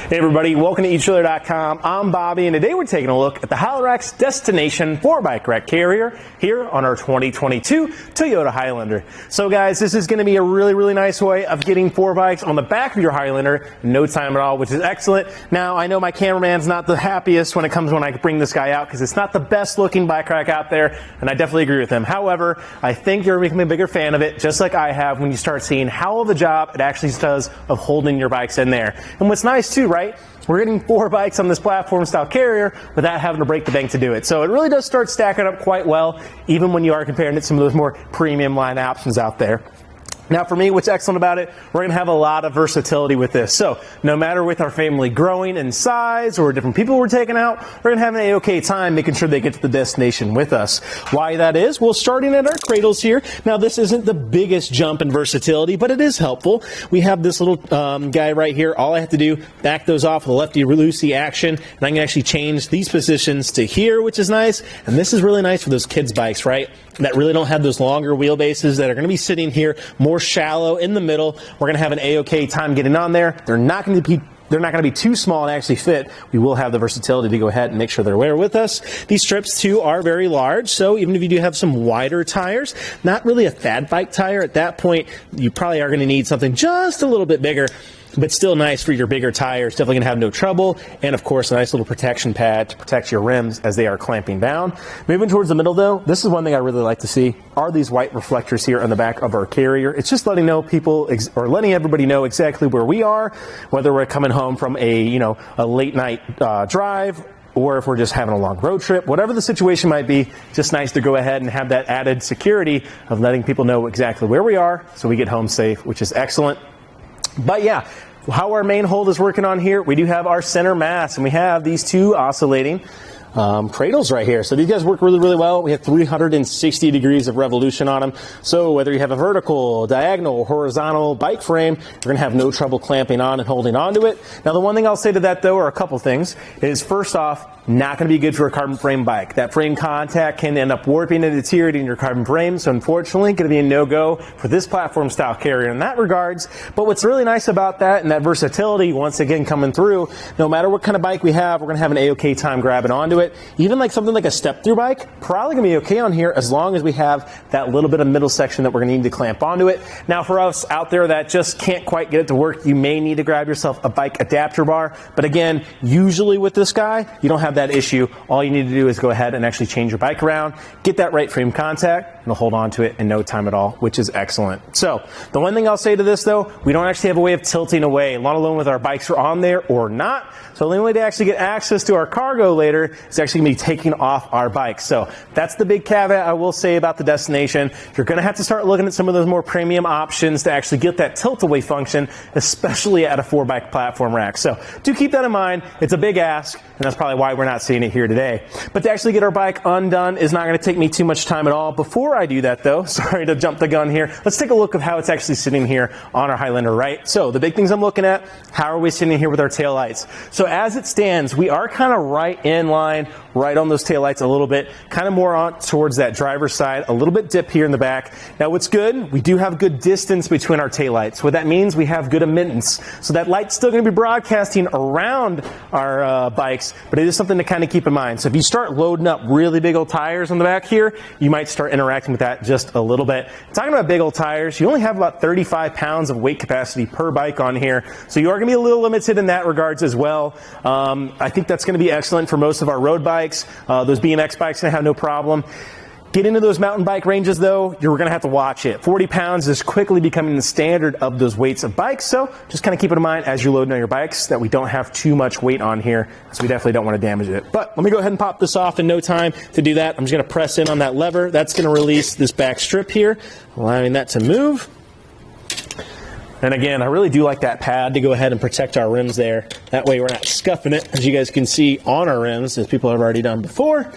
Hey everybody, welcome to eattrailer.com. I'm Bobby, and today we're taking a look at the Highlander Destination 4-Bike Rack Carrier here on our 2022 Toyota Highlander. So guys, this is going to be a really nice way of getting 4 bikes on the back of your Highlander in no time at all, which is excellent. Now, I know my cameraman's not the happiest when I bring this guy out because it's not the best looking bike rack out there, and I definitely agree with him. However, I think you're becoming a bigger fan of it, just like I have, when you start seeing how of a job it actually does of holding your bikes in there. And what's nice too, right? We're getting 4 bikes on this platform style carrier without having to break the bank to do it. So it really does start stacking up quite well, even when you are comparing it to some of those more premium line options out there. Now for me, what's excellent about it, we're going to have a lot of versatility with this. So no matter with our family growing in size or different people we're taking out, we're going to have an A-OK time making sure they get to the destination with us. Why that is? Well, starting at our cradles here. Now this isn't the biggest jump in versatility, but it is helpful. We have this little guy right here. All I have to do, back those off with a lefty-loosey action, and I can actually change these positions to here, which is nice. And this is really nice for those kids' bikes, right? That really don't have those longer wheelbases that are going to be sitting here more shallow in the middle. We're going to have an A-OK time getting on there. They're not going to be too small and actually fit. We will have the versatility to go ahead and make sure they're there with us. These strips too are very large, so even if you do have some wider tires, not really a fat bike tire at that point, you probably are going to need something just a little bit bigger, but still nice for your bigger tires. Definitely gonna have no trouble. And of course, a nice little protection pad to protect your rims as they are clamping down. Moving towards the middle though, this is one thing I really like to see, are these white reflectors here on the back of our carrier. It's just letting letting everybody know exactly where we are, whether we're coming home from a late night drive, or if we're just having a long road trip, whatever the situation might be, just nice to go ahead and have that added security of letting people know exactly where we are so we get home safe, which is excellent. But yeah, how our main hold is working on here, we do have our center mass, and we have these 2 oscillating cradles right here. So these guys work really well. We have 360 degrees of revolution on them. So whether you have a vertical, diagonal, or horizontal bike frame, you're going to have no trouble clamping on and holding onto it. Now the one thing I'll say to that though, or a couple things, is first off, not going to be good for a carbon frame bike. That frame contact can end up warping and deteriorating your carbon frame, so unfortunately going to be a no-go for this platform style carrier in that regards. But what's really nice about that, and that versatility once again coming through, no matter what kind of bike we have, we're going to have an A-OK time grabbing onto it. Even like something like a step-through bike, probably going to be okay on here as long as we have that little bit of middle section that we're going to need to clamp onto it. Now for us out there that just can't quite get it to work, you may need to grab yourself a bike adapter bar. But again, usually with this guy, you don't have that issue. All you need to do is go ahead and actually change your bike around, get that right frame contact, and it'll hold on to it in no time at all, which is excellent. So the one thing I'll say to this though, we don't actually have a way of tilting away, let alone whether our bikes are on there or not. So the only way to actually get access to our cargo later is actually going to be taking off our bikes. So that's the big caveat I will say about the destination. You're going to have to start looking at some of those more premium options to actually get that tilt away function, especially at a 4-bike platform rack. So do keep that in mind. It's a big ask, and that's probably why we're not seeing it here today. But to actually get our bike undone is not going to take me too much time at all. Before I do that though, sorry to jump the gun here, let's take a look at how it's actually sitting here on our Highlander, right? So the big things I'm looking at, how are we sitting here with our taillights? So as it stands, we are kind of right in line, right on those taillights a little bit, kind of more on towards that driver's side, a little bit dip here in the back. Now what's good, we do have good distance between our taillights. What that means, we have good emittance. So that light's still going to be broadcasting around our bikes, but it is something to kind of keep in mind. So if you start loading up really big old tires on the back here, you might start interacting with that just a little bit. Talking about big old tires, you only have about 35 pounds of weight capacity per bike on here, so you are going to be a little limited in that regards as well. I think that's going to be excellent for most of our road bikes. Those BMX bikes are going to have no problem. Get into those mountain bike ranges though, you're going to have to watch it. 40 pounds is quickly becoming the standard of those weights of bikes, so just kind of keep it in mind as you're loading on your bikes that we don't have too much weight on here, so we definitely don't want to damage it. But let me go ahead and pop this off in no time. To do that, I'm just going to press in on that lever. That's going to release this back strip here, allowing that to move. And again, I really do like that pad to go ahead and protect our rims there. That way we're not scuffing it, as you guys can see, on our rims, as people have already done before.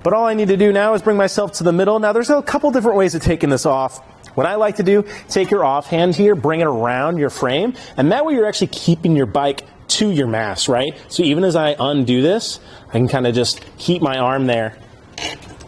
But all I need to do now is bring myself to the middle. Now there's a couple different ways of taking this off. What I like to do, take your offhand here, bring it around your frame, and that way you're actually keeping your bike to your mass, right? So even as I undo this, I can kind of just keep my arm there.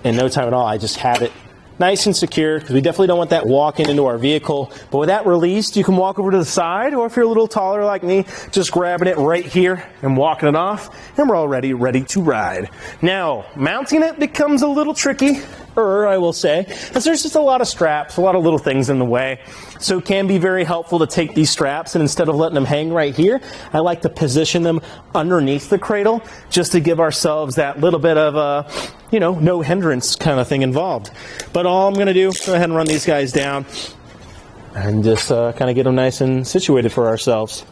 In no time at all, I just have it nice and secure, because we definitely don't want that walking into our vehicle. But with that released, you can walk over to the side, or if you're a little taller like me, just grabbing it right here and walking it off, and we're already ready to ride. Now, mounting it becomes a little tricky, I will say, as there's just a lot of straps, a lot of little things in the way. So it can be very helpful to take these straps, and instead of letting them hang right here, I like to position them underneath the cradle, just to give ourselves that little bit of no hindrance kind of thing involved. But all I'm going to do, go ahead and run these guys down and just kind of get them nice and situated for ourselves.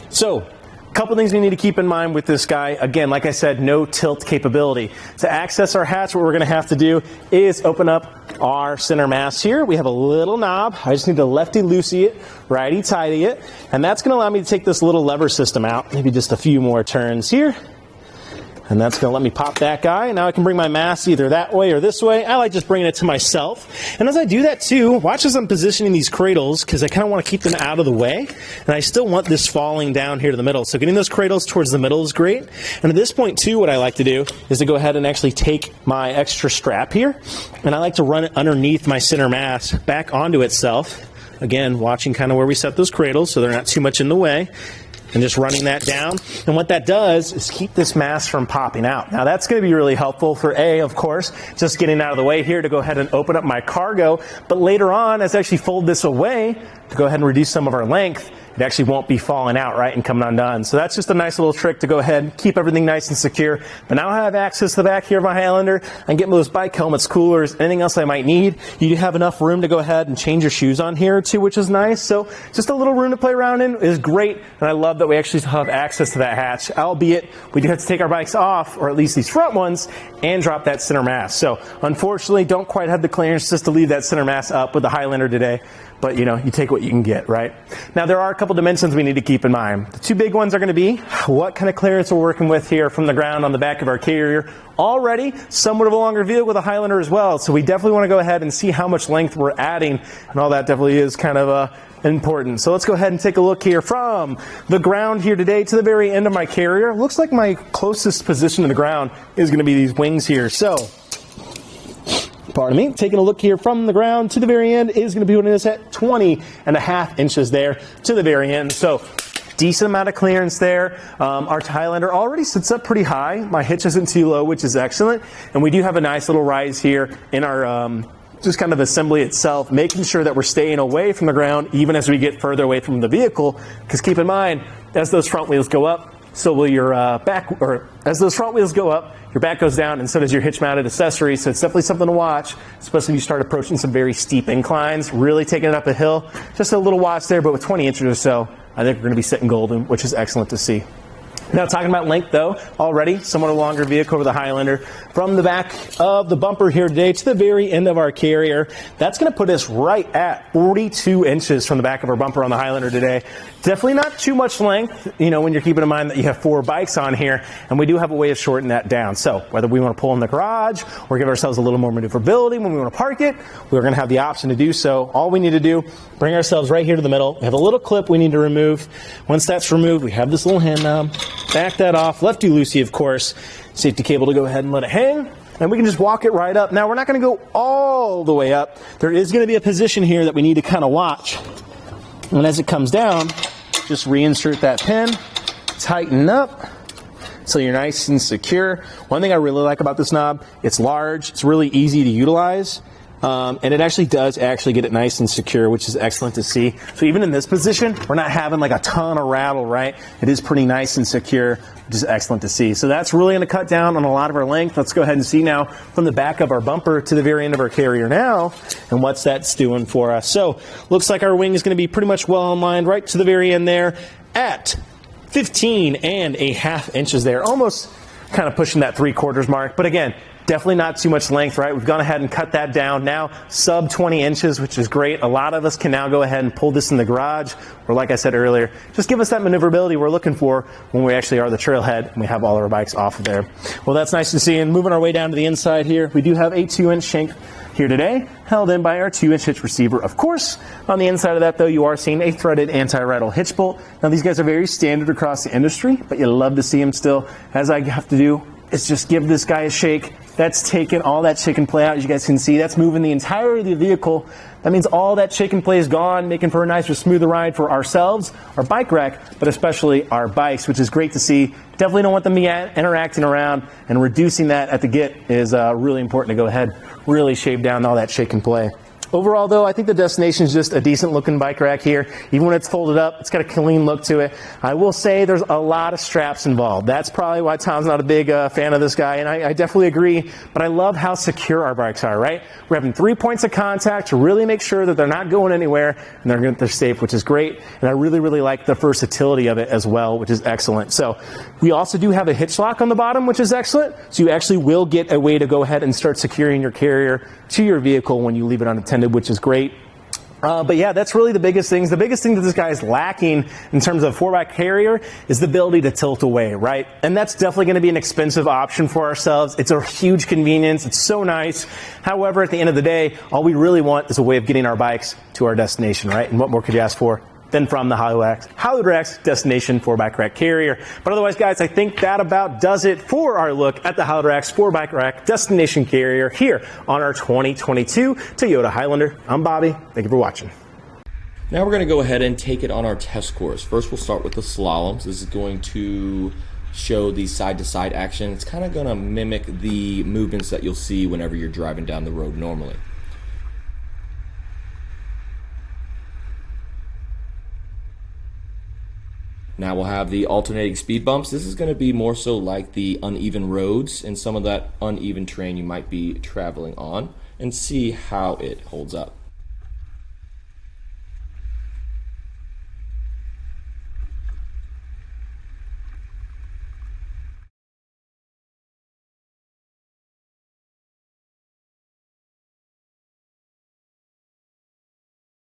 So, a couple things we need to keep in mind with this guy. Again, like I said, no tilt capability. To access our hatch, what we're going to have to do is open up our center mass here. We have a little knob. I just need to lefty-loosey it, righty-tighty it, and that's going to allow me to take this little lever system out. Maybe just a few more turns here. And that's going to let me pop that guy. Now I can bring my mass either that way or this way. I like just bringing it to myself. And as I do that too, watch as I'm positioning these cradles, because I kind of want to keep them out of the way. And I still want this falling down here to the middle. So getting those cradles towards the middle is great. And at this point too, what I like to do is to go ahead and actually take my extra strap here. And I like to run it underneath my center mass back onto itself. Again, watching kind of where we set those cradles so they're not too much in the way. And just running that down. And what that does is keep this mass from popping out. Now that's going to be really helpful for of course, just getting out of the way here to go ahead and open up my cargo. But later on, as I actually fold this away to go ahead and reduce some of our length, it actually won't be falling out, right, and coming undone. So that's just a nice little trick to go ahead and keep everything nice and secure. But now I have access to the back here of my Highlander. I can get those bike helmets, coolers, anything else I might need. You do have enough room to go ahead and change your shoes on here too, which is nice. So just a little room to play around in is great. And I love that we actually have access to that hatch, albeit we do have to take our bikes off, or at least these front ones, and drop that center mass. So unfortunately, don't quite have the clearance just to leave that center mass up with the Highlander today. But you take what you can get, right? Now there are a couple dimensions we need to keep in mind. The two big ones are going to be what kind of clearance we're working with here from the ground on the back of our carrier. Already somewhat of a longer vehicle with a Highlander as well, so we definitely want to go ahead and see how much length we're adding, and all that definitely is kind of important. So let's go ahead and take a look here from the ground here today to the very end of my carrier. Looks like my closest position to the ground is going to be these wings here. So pardon me, taking a look here from the ground to the very end is going to be putting us at 20.5 inches there to the very end. So decent amount of clearance there. Our Highlander already sits up pretty high. My hitch isn't too low, which is excellent. And we do have a nice little rise here in our just kind of assembly itself, making sure that we're staying away from the ground even as we get further away from the vehicle. Because keep in mind, as those front wheels go up, so will your back, or as those front wheels go up, your back goes down, and so does your hitch-mounted accessory. So it's definitely something to watch, especially if you start approaching some very steep inclines, really taking it up a hill. Just a little watch there, but with 20 inches or so, I think we're going to be sitting golden, which is excellent to see. Now, talking about length, though, already somewhat a longer vehicle with the Highlander. From the back of the bumper here today to the very end of our carrier, that's going to put us right at 42 inches from the back of our bumper on the Highlander today. Definitely not too much length, when you're keeping in mind that you have 4 bikes on here, and we do have a way of shortening that down. So whether we want to pull in the garage or give ourselves a little more maneuverability when we want to park it, we're going to have the option to do so. All we need to do, bring ourselves right here to the middle. We have a little clip we need to remove. Once that's removed, we have this little hand knob. Back that off, lefty-loosey, of course. Safety cable to go ahead and let it hang, and we can just walk it right up. Now, we're not going to go all the way up. There is going to be a position here that we need to kind of watch. And as it comes down, just reinsert that pin, tighten up, so you're nice and secure. One thing I really like about this knob, it's large, it's really easy to utilize. And it actually does get it nice and secure, which is excellent to see. So even in this position, we're not having like a ton of rattle, right? It is pretty nice and secure, which is excellent to see. So that's really going to cut down on a lot of our length. Let's go ahead and see now from the back of our bumper to the very end of our carrier now, and what's that's doing for us. So looks like our wing is going to be pretty much well aligned right to the very end there at 15.5 inches there. Almost kind of pushing that 3/4 mark. But again, definitely not too much length, right? We've gone ahead and cut that down now, sub 20 inches, which is great. A lot of us can now go ahead and pull this in the garage, or like I said earlier, just give us that maneuverability we're looking for when we actually are the trailhead and we have all our bikes off of there. Well, that's nice to see. And moving our way down to the inside here, we do have a 2-inch shank here today, held in by our 2-inch hitch receiver. Of course, on the inside of that, though, you are seeing a threaded anti-rattle hitch bolt. Now, these guys are very standard across the industry, but you love to see them still. As I have to do is just give this guy a shake, That's taking all that chicken play out. As you guys can see, that's moving the entirety of the vehicle. That means all that chicken play is gone, making for a nicer, smoother ride for ourselves, our bike rack, but especially our bikes, which is great to see. Definitely don't want them to be interacting around, and reducing that at the get is really important to go ahead, really shave down all that chicken play. Overall, though, I think the Destination is just a decent looking bike rack here. Even when it's folded up, it's got a clean look to it. I will say there's a lot of straps involved. That's probably why Tom's not a big fan of this guy, and I definitely agree. But I love how secure our bikes are, right? We're having 3 points of contact to really make sure that they're not going anywhere and they're safe, which is great. And I really, really like the versatility of it as well, which is excellent. So we also do have a hitch lock on the bottom, which is excellent. So you actually will get a way to go ahead and start securing your carrier to your vehicle when you leave it unattended, which is great. But yeah, that's really the biggest things. The biggest thing that this guy is lacking in terms of 4x carrier is the ability to tilt away, right? And that's definitely going to be an expensive option for ourselves. It's a huge convenience. It's so nice. However, at the end of the day, all we really want is a way of getting our bikes to our destination, right? And what more could you ask for than from the Hollywood Rack's Destination 4x rack carrier? But otherwise, guys, I think that about does it for our look at the Hollywood Rack's 4x rack Destination carrier here on our 2022 Toyota Highlander. I'm Bobby. Thank you for watching. Now we're going to go ahead and take it on our test course. First, we'll start with the slaloms. This is going to show the side-to-side action. It's kind of going to mimic the movements that you'll see whenever you're driving down the road normally. Now we'll have the alternating speed bumps. This is going to be more so like the uneven roads and some of that uneven terrain you might be traveling on, and see how it holds up.